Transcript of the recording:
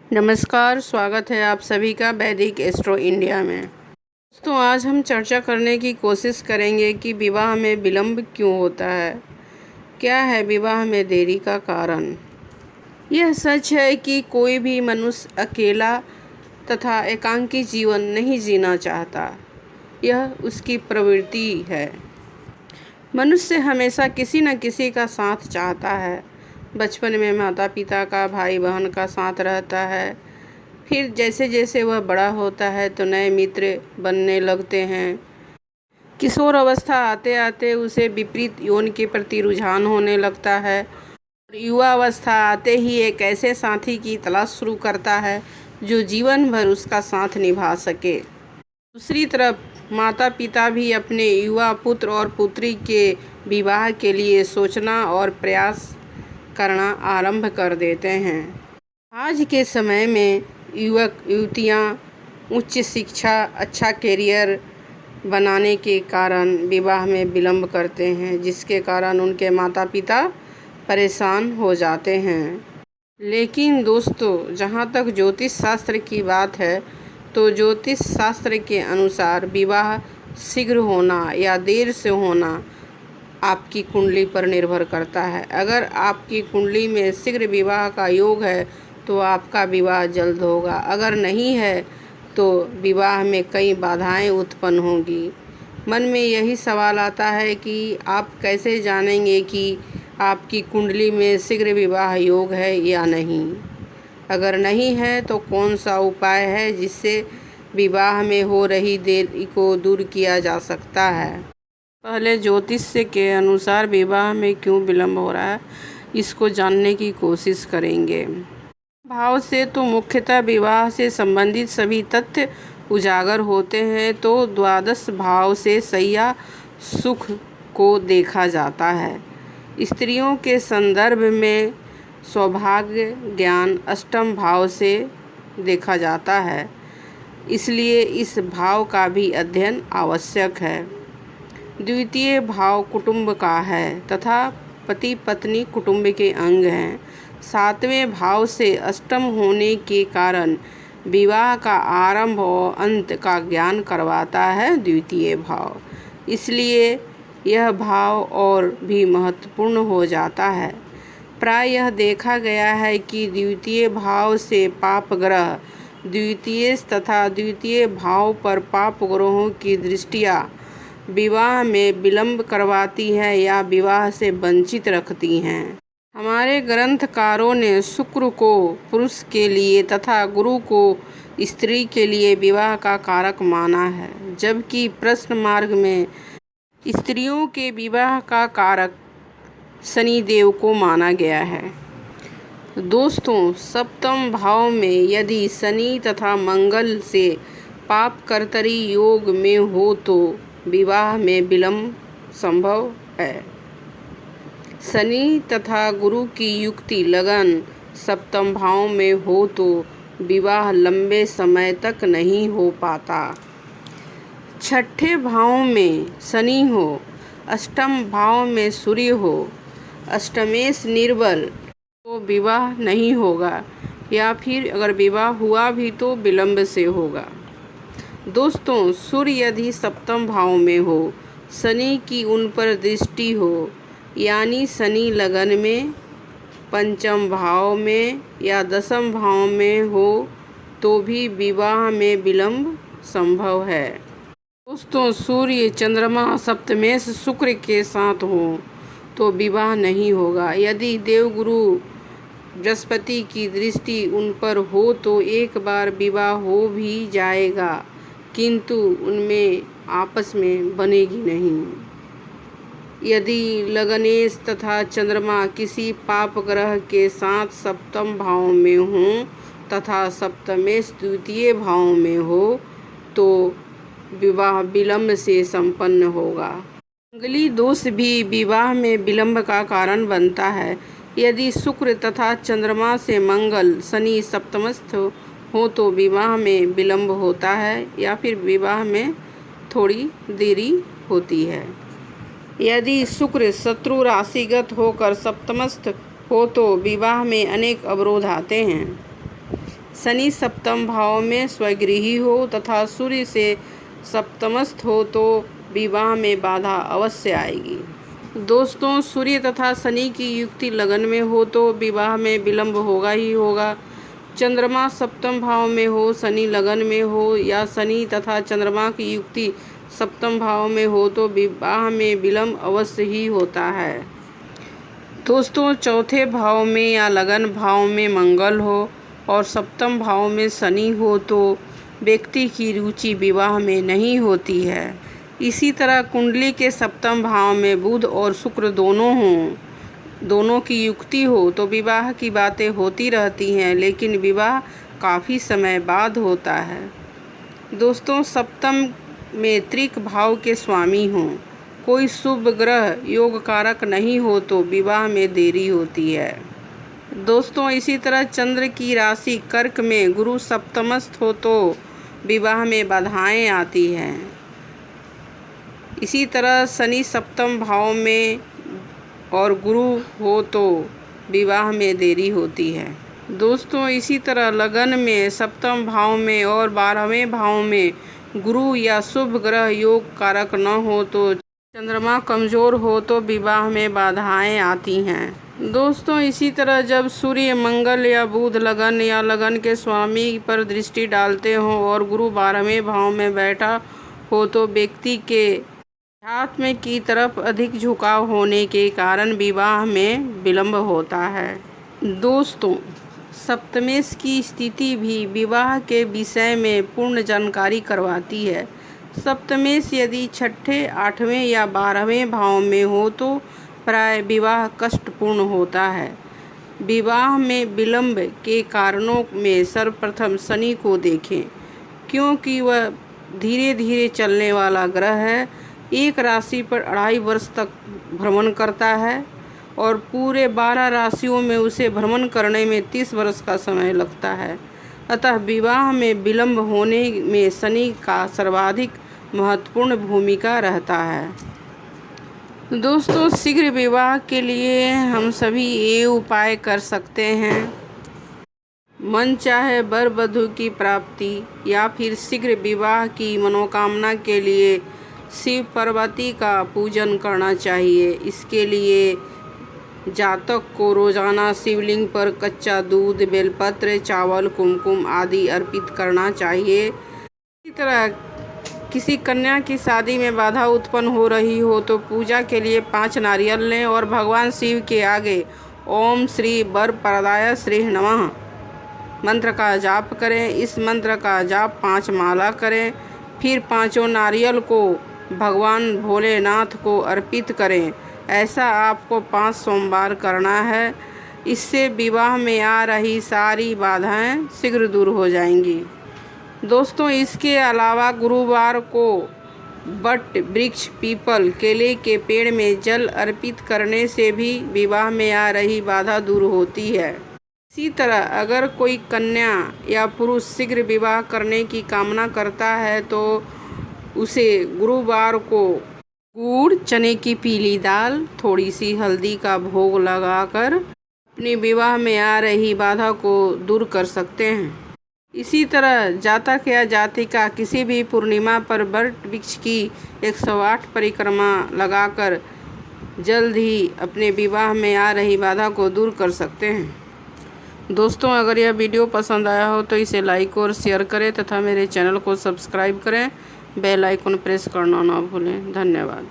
नमस्कार, स्वागत है आप सभी का वैदिक एस्ट्रो इंडिया में। तो आज हम चर्चा करने की कोशिश करेंगे कि विवाह में विलंब क्यों होता है। क्या है विवाह में देरी का कारण। यह सच है कि कोई भी मनुष्य अकेला तथा एकांकी जीवन नहीं जीना चाहता। यह उसकी प्रवृत्ति है। मनुष्य हमेशा किसी न किसी का साथ चाहता है। बचपन में माता पिता का, भाई बहन का साथ रहता है। फिर जैसे जैसे वह बड़ा होता है तो नए मित्र बनने लगते हैं। किशोर अवस्था आते आते उसे विपरीत यौन के प्रति रुझान होने लगता है। युवा अवस्था आते ही एक ऐसे साथी की तलाश शुरू करता है जो जीवन भर उसका साथ निभा सके। दूसरी तरफ माता पिता भी अपने युवा पुत्र और पुत्री के विवाह के लिए सोचना और प्रयास करना आरंभ कर देते हैं। आज के समय में युवक युवतियाँ उच्च शिक्षा, अच्छा करियर बनाने के कारण विवाह में विलंब करते हैं, जिसके कारण उनके माता पिता परेशान हो जाते हैं। लेकिन दोस्तों, जहाँ तक ज्योतिष शास्त्र की बात है तो ज्योतिष शास्त्र के अनुसार विवाह शीघ्र होना या देर से होना आपकी कुंडली पर निर्भर करता है। अगर आपकी कुंडली में शीघ्र विवाह का योग है तो आपका विवाह जल्द होगा। अगर नहीं है तो विवाह में कई बाधाएं उत्पन्न होंगी। मन में यही सवाल आता है कि आप कैसे जानेंगे कि आपकी कुंडली में शीघ्र विवाह योग है या नहीं। अगर नहीं है तो कौन सा उपाय है जिससे विवाह में हो रही देरी को दूर किया जा सकता है। पहले ज्योतिष के अनुसार विवाह में क्यों विलंब हो रहा है, इसको जानने की कोशिश करेंगे। भाव से तो मुख्यतः विवाह से संबंधित सभी तथ्य उजागर होते हैं, तो द्वादश भाव से शय्या सुख को देखा जाता है। स्त्रियों के संदर्भ में सौभाग्य ज्ञान अष्टम भाव से देखा जाता है, इसलिए इस भाव का भी अध्ययन आवश्यक है। द्वितीय भाव कुटुंब का है तथा पति पत्नी कुटुंब के अंग हैं। सातवें भाव से अष्टम होने के कारण विवाह का आरंभ और अंत का ज्ञान करवाता है द्वितीय भाव, इसलिए यह भाव और भी महत्वपूर्ण हो जाता है। प्राय यह देखा गया है कि द्वितीय भाव से पाप ग्रह द्वितीय तथा द्वितीय भाव पर पाप ग्रहों की दृष्टियाँ विवाह में विलंब करवाती है या विवाह से वंचित रखती हैं। हमारे ग्रंथकारों ने शुक्र को पुरुष के लिए तथा गुरु को स्त्री के लिए विवाह का कारक माना है, जबकि प्रश्न मार्ग में स्त्रियों के विवाह का कारक शनिदेव को माना गया है। दोस्तों, सप्तम भाव में यदि शनि तथा मंगल से पाप कर्तरी योग में हो तो विवाह में विलंब संभव है। शनि तथा गुरु की युक्ति लगन सप्तम भाव में हो तो विवाह लंबे समय तक नहीं हो पाता। छठे भाव में शनि हो, अष्टम भाव में सूर्य हो, अष्टमेश निर्बल तो विवाह नहीं होगा, या फिर अगर विवाह हुआ भी तो विलंब से होगा। दोस्तों, सूर्य यदि सप्तम भाव में हो, शनि की उन पर दृष्टि हो, यानी शनि लगन में, पंचम भाव में या दसम भाव में हो तो भी विवाह में विलंब संभव है। दोस्तों, सूर्य चंद्रमा सप्तमेश शुक्र के साथ हो तो विवाह नहीं होगा। यदि देवगुरु बृहस्पति की दृष्टि उन पर हो तो एक बार विवाह हो भी जाएगा, किंतु उनमें आपस में बनेगी नहीं। यदि लगनेश तथा चंद्रमा किसी पाप ग्रह के साथ सप्तम भाव में हों तथा सप्तमेश द्वितीय भाव में हो तो विवाह विलंब से संपन्न होगा। मंगली दोष भी विवाह में विलंब का कारण बनता है। यदि शुक्र तथा चंद्रमा से मंगल शनि सप्तमस्थ हो तो विवाह में विलंब होता है या फिर विवाह में थोड़ी देरी होती है। यदि शुक्र शत्रु राशिगत होकर सप्तमस्थ हो तो विवाह में अनेक अवरोध आते हैं। शनि सप्तम भाव में स्वगृही हो तथा सूर्य से सप्तमस्थ हो तो विवाह में बाधा अवश्य आएगी। दोस्तों, सूर्य तथा शनि की युक्ति लगन में हो तो विवाह में विलंब होगा ही होगा। चंद्रमा सप्तम भाव में हो, शनि लगन में हो या शनि तथा चंद्रमा की युक्ति सप्तम भाव में हो तो विवाह में विलंब अवश्य ही होता है। दोस्तों, चौथे भाव में या लगन भाव में मंगल हो और सप्तम भाव में शनि हो तो व्यक्ति की रुचि विवाह में नहीं होती है। इसी तरह कुंडली के सप्तम भाव में बुध और शुक्र दोनों की युक्ति हो तो विवाह की बातें होती रहती हैं, लेकिन विवाह काफ़ी समय बाद होता है। दोस्तों, सप्तम में त्रिक भाव के स्वामी हों, कोई शुभ ग्रह योग कारक नहीं हो तो विवाह में देरी होती है। दोस्तों, इसी तरह चंद्र की राशि कर्क में गुरु सप्तमस्थ हो तो विवाह में बाधाएं आती हैं। इसी तरह शनि सप्तम भाव में और गुरु हो तो विवाह में देरी होती है। दोस्तों, इसी तरह लगन में सप्तम भाव में और 12वें भाव में गुरु या शुभ ग्रह योग कारक न हो तो चंद्रमा कमजोर हो तो विवाह में बाधाएं आती हैं। दोस्तों, इसी तरह जब सूर्य मंगल या बुध लगन या लगन के स्वामी पर दृष्टि डालते हों और गुरु 12वें भाव में बैठा हो तो व्यक्ति के अध्यात्म की तरफ अधिक झुकाव होने के कारण विवाह में विलंब होता है। दोस्तों, सप्तमेश की स्थिति भी विवाह के विषय में पूर्ण जानकारी करवाती है। सप्तमेश यदि छठे, 8वें या 12वें भाव में हो तो प्राय विवाह कष्टपूर्ण होता है। विवाह में विलंब के कारणों में सर्वप्रथम शनि को देखें, क्योंकि वह धीरे धीरे चलने वाला ग्रह है। एक राशि पर 2.5 वर्ष तक भ्रमण करता है और पूरे 12 राशियों में उसे भ्रमण करने में 30 वर्ष का समय लगता है। अतः विवाह में विलंब होने में शनि का सर्वाधिक महत्वपूर्ण भूमिका रहता है। दोस्तों, शीघ्र विवाह के लिए हम सभी ये उपाय कर सकते हैं। मन चाहे वर वधू की प्राप्ति या फिर शीघ्र विवाह की मनोकामना के लिए शिव पार्वती का पूजन करना चाहिए। इसके लिए जातक को रोजाना शिवलिंग पर कच्चा दूध, बेलपत्र, चावल, कुमकुम आदि अर्पित करना चाहिए। इसी तरह किसी कन्या की शादी में बाधा उत्पन्न हो रही हो तो पूजा के लिए 5 नारियल लें और भगवान शिव के आगे ओम श्री वरप्रदाय श्री नमः मंत्र का जाप करें। इस मंत्र का जाप 5 माला करें, फिर 5 नारियल को भगवान भोलेनाथ को अर्पित करें। ऐसा आपको 5 सोमवार करना है। इससे विवाह में आ रही सारी बाधाएं शीघ्र दूर हो जाएंगी। दोस्तों, इसके अलावा गुरुवार को बट वृक्ष, पीपल, केले के पेड़ में जल अर्पित करने से भी विवाह में आ रही बाधा दूर होती है। इसी तरह अगर कोई कन्या या पुरुष शीघ्र विवाह करने की कामना करता है तो उसे गुरुवार को गुड़, चने की पीली दाल, थोड़ी सी हल्दी का भोग लगाकर अपने विवाह में आ रही बाधा को दूर कर सकते हैं। इसी तरह जातक या जातिका किसी भी पूर्णिमा पर वट वृक्ष की 108 परिक्रमा लगाकर जल्द ही अपने विवाह में आ रही बाधा को दूर कर सकते हैं। दोस्तों, अगर यह वीडियो पसंद आया हो तो इसे लाइक और शेयर करें तथा मेरे चैनल को सब्सक्राइब करें। बेल आइकन प्रेस करना ना भूलें। धन्यवाद।